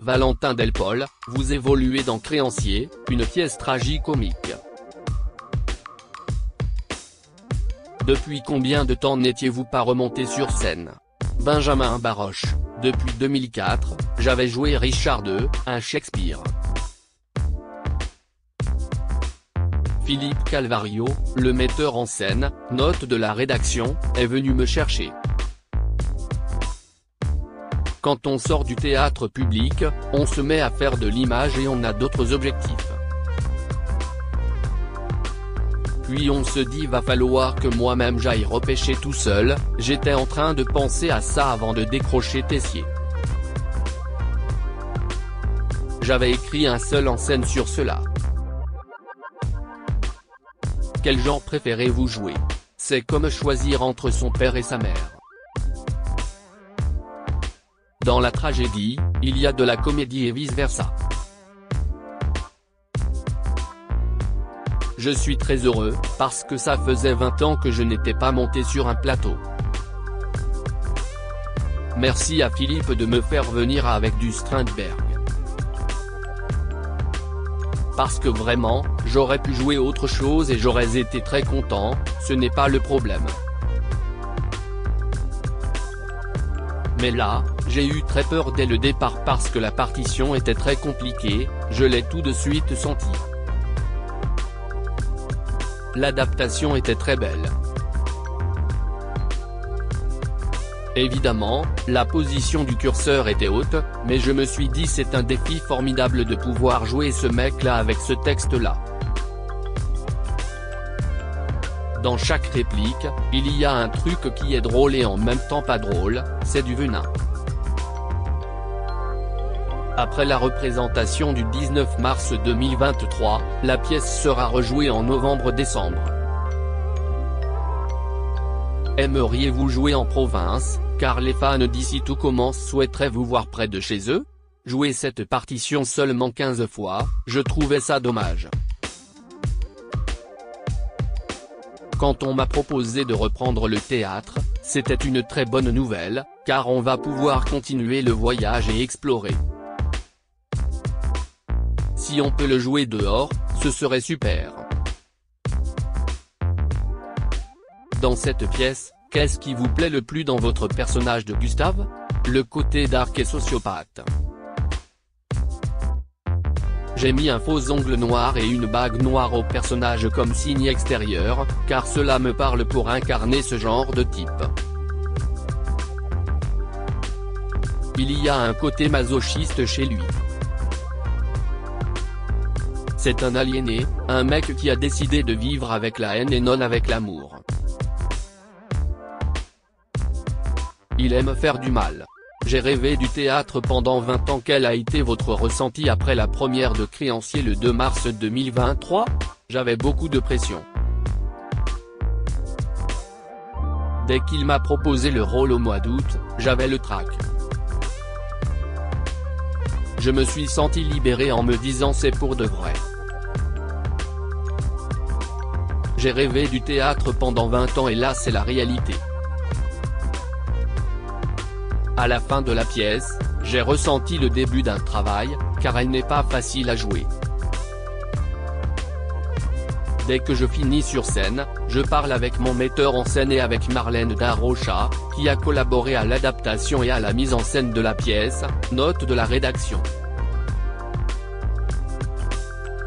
Valentin Delpol, vous évoluez dans Créanciers, une pièce tragicomique. Depuis combien de temps n'étiez-vous pas remonté sur scène? Benjamin Baroche, depuis 2004, j'avais joué Richard II, un Shakespeare. Philippe Calvario, le metteur en scène, note de la rédaction, est venu me chercher. Quand on sort du théâtre public, on se met à faire de l'image et on a d'autres objectifs. Puis on se dit va falloir que moi-même j'aille repêcher tout seul, j'étais en train de penser à ça avant de décrocher Tessier. J'avais écrit un seul en scène sur cela. Quel genre préférez-vous jouer? C'est comme choisir entre son père et sa mère. Dans la tragédie, il y a de la comédie et vice-versa. Je suis très heureux, parce que ça faisait 20 ans que je n'étais pas monté sur un plateau. Merci à Philippe de me faire venir avec du Strindberg. Parce que vraiment, j'aurais pu jouer autre chose et j'aurais été très content, ce n'est pas le problème. Mais là, j'ai eu très peur dès le départ parce que la partition était très compliquée, je l'ai tout de suite senti. L'adaptation était très belle. Évidemment, la position du curseur était haute, mais je me suis dit c'est un défi formidable de pouvoir jouer ce mec-là avec ce texte-là. Dans chaque réplique, il y a un truc qui est drôle et en même temps pas drôle, c'est du venin. Après la représentation du 19 mars 2023, la pièce sera rejouée en novembre-décembre. Aimeriez-vous jouer en province, car les fans d'ici tout commence souhaiteraient vous voir près de chez eux? Jouer cette partition seulement 15 fois, je trouvais ça dommage. Quand on m'a proposé de reprendre le théâtre, c'était une très bonne nouvelle, car on va pouvoir continuer le voyage et explorer. Si on peut le jouer dehors, ce serait super. Dans cette pièce, qu'est-ce qui vous plaît le plus dans votre personnage de Gustave? Le côté dark et sociopathe. J'ai mis un faux ongle noir et une bague noire au personnage comme signe extérieur, car cela me parle pour incarner ce genre de type. Il y a un côté masochiste chez lui. C'est un aliéné, un mec qui a décidé de vivre avec la haine et non avec l'amour. Il aime faire du mal. J'ai rêvé du théâtre pendant 20 ans. Quel a été votre ressenti après la première de Créanciers le 2 mars 2023? J'avais beaucoup de pression. Dès qu'il m'a proposé le rôle au mois d'août, j'avais le trac. Je me suis senti libéré en me disant c'est pour de vrai. J'ai rêvé du théâtre pendant 20 ans et là c'est la réalité. À la fin de la pièce, j'ai ressenti le début d'un travail, car elle n'est pas facile à jouer. Dès que je finis sur scène, je parle avec mon metteur en scène et avec Marlène Darocha, qui a collaboré à l'adaptation et à la mise en scène de la pièce, note de la rédaction.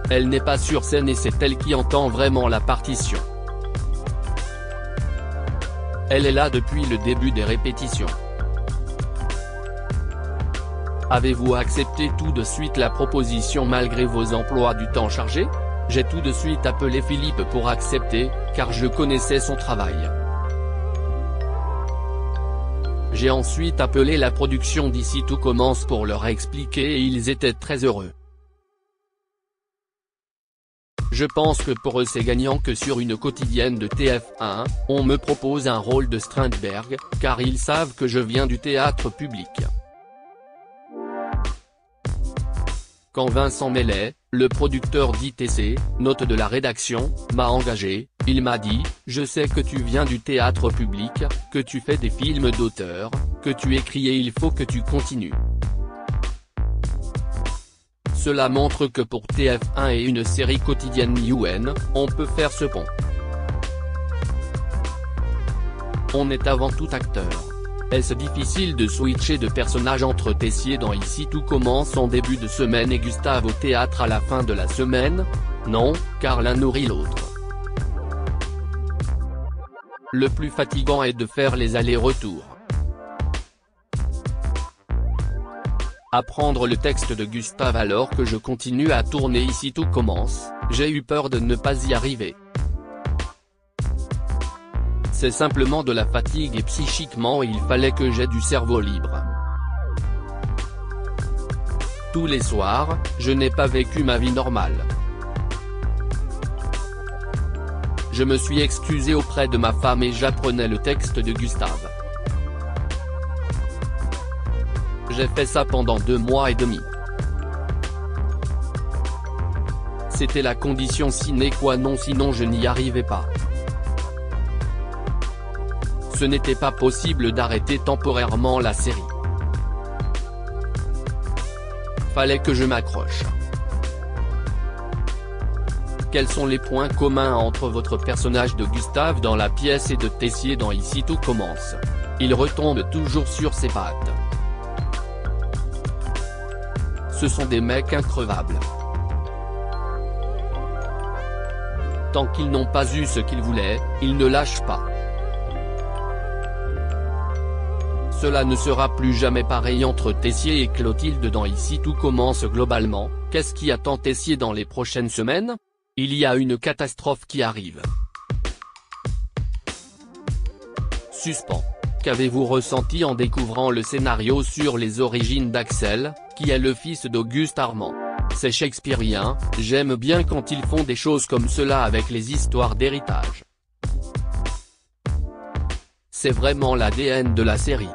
Elle n'est pas sur scène et c'est elle qui entend vraiment la partition. Elle est là depuis le début des répétitions. Avez-vous accepté tout de suite la proposition malgré vos emplois du temps chargés? J'ai tout de suite appelé Philippe pour accepter, car je connaissais son travail. J'ai ensuite appelé la production d'ici tout commence pour leur expliquer et ils étaient très heureux. Je pense que pour eux c'est gagnant que sur une quotidienne de TF1, on me propose un rôle de Strindberg, car ils savent que je viens du théâtre public. Quand Vincent Mellet, le producteur d'ITC, note de la rédaction, m'a engagé, il m'a dit « Je sais que tu viens du théâtre public, que tu fais des films d'auteur, que tu écris et il faut que tu continues. Cela montre que pour TF1 et une série quotidienne UN, on peut faire ce pont. On est avant tout acteur. Est-ce difficile de switcher de personnage entre Tessier dans Ici tout commence en début de semaine et Gustave au théâtre à la fin de la semaine? Non, car l'un nourrit l'autre. Le plus fatigant est de faire les allers-retours. Apprendre le texte de Gustave alors que je continue à tourner Ici tout commence, j'ai eu peur de ne pas y arriver. C'est simplement de la fatigue et psychiquement il fallait que j'aie du cerveau libre. Tous les soirs, je n'ai pas vécu ma vie normale. Je me suis excusé auprès de ma femme et j'apprenais le texte de Gustave. J'ai fait ça pendant 2 mois et demi. C'était la condition sine qua non sinon je n'y arrivais pas. Ce n'était pas possible d'arrêter temporairement la série. Fallait que je m'accroche. Quels sont les points communs entre votre personnage de Gustave dans la pièce et de Tessier dans Ici tout commence? Il retombe toujours sur ses pattes. Ce sont des mecs increvables. Tant qu'ils n'ont pas eu ce qu'ils voulaient, ils ne lâchent pas. Cela ne sera plus jamais pareil entre Tessier et Clotilde dans Ici tout commence globalement. Qu'est-ce qui attend Tessier dans les prochaines semaines? Il y a une catastrophe qui arrive. Suspens. Qu'avez-vous ressenti en découvrant le scénario sur les origines d'Axel, qui est le fils d'Auguste Armand? C'est shakespearien, j'aime bien quand ils font des choses comme cela avec les histoires d'héritage. C'est vraiment l'ADN de la série.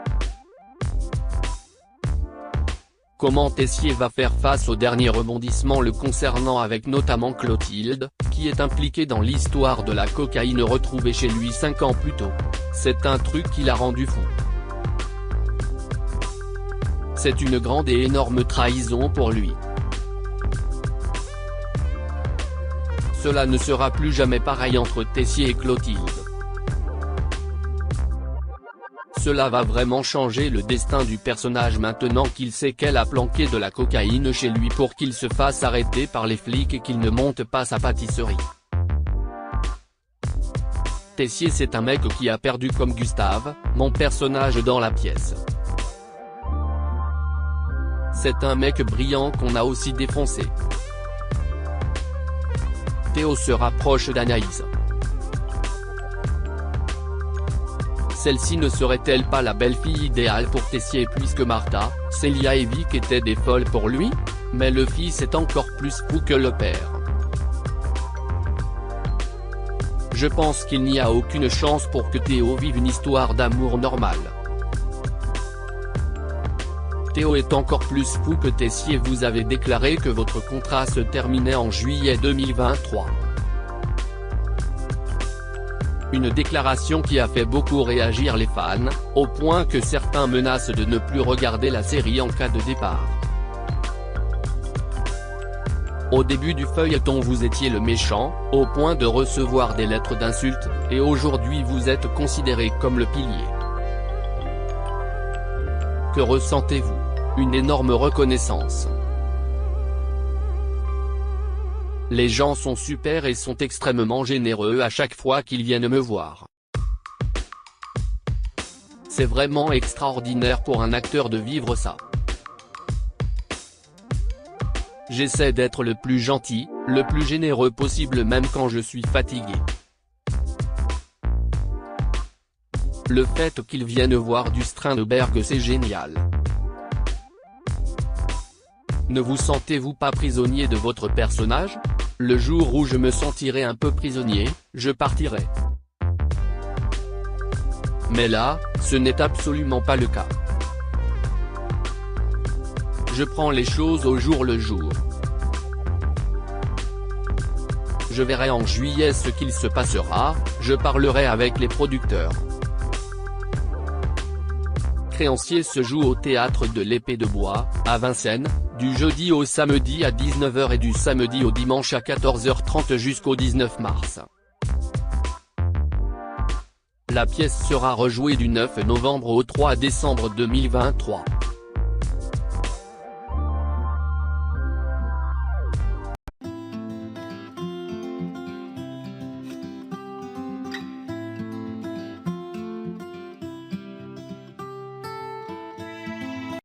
Comment Tessier va faire face au dernier rebondissement le concernant avec notamment Clotilde, qui est impliquée dans l'histoire de la cocaïne retrouvée chez lui 5 ans plus tôt. C'est un truc qui l'a rendu fou. C'est une grande et énorme trahison pour lui. Cela ne sera plus jamais pareil entre Tessier et Clotilde. Cela va vraiment changer le destin du personnage maintenant qu'il sait qu'elle a planqué de la cocaïne chez lui pour qu'il se fasse arrêter par les flics et qu'il ne monte pas sa pâtisserie. Tessier c'est un mec qui a perdu comme Gustave, mon personnage dans la pièce. C'est un mec brillant qu'on a aussi défoncé. Théo se rapproche d'Anaïs. Celle-ci ne serait-elle pas la belle-fille idéale pour Tessier puisque Martha, Célia et Vic étaient des folles pour lui? Mais le fils est encore plus fou que le père. Je pense qu'il n'y a aucune chance pour que Théo vive une histoire d'amour normale. Théo est encore plus fou que Tessier. Vous avez déclaré que votre contrat se terminait en juillet 2023. Une déclaration qui a fait beaucoup réagir les fans, au point que certains menacent de ne plus regarder la série en cas de départ. Au début du feuilleton vous étiez le méchant, au point de recevoir des lettres d'insultes, et aujourd'hui vous êtes considéré comme le pilier. Que ressentez-vous? Une énorme reconnaissance. Les gens sont super et sont extrêmement généreux à chaque fois qu'ils viennent me voir. C'est vraiment extraordinaire pour un acteur de vivre ça. J'essaie d'être le plus gentil, le plus généreux possible même quand je suis fatigué. Le fait qu'ils viennent voir du Strindberg c'est génial. Ne vous sentez-vous pas prisonnier de votre personnage? Le jour où je me sentirai un peu prisonnier, je partirai. Mais là, ce n'est absolument pas le cas. Je prends les choses au jour le jour. Je verrai en juillet ce qu'il se passera, je parlerai avec les producteurs. Créancier se joue au théâtre de l'Épée de Bois, à Vincennes, du jeudi au samedi à 19 h et du samedi au dimanche à 14 h 30 jusqu'au 19 mars. La pièce sera rejouée du 9 novembre au 3 décembre 2023.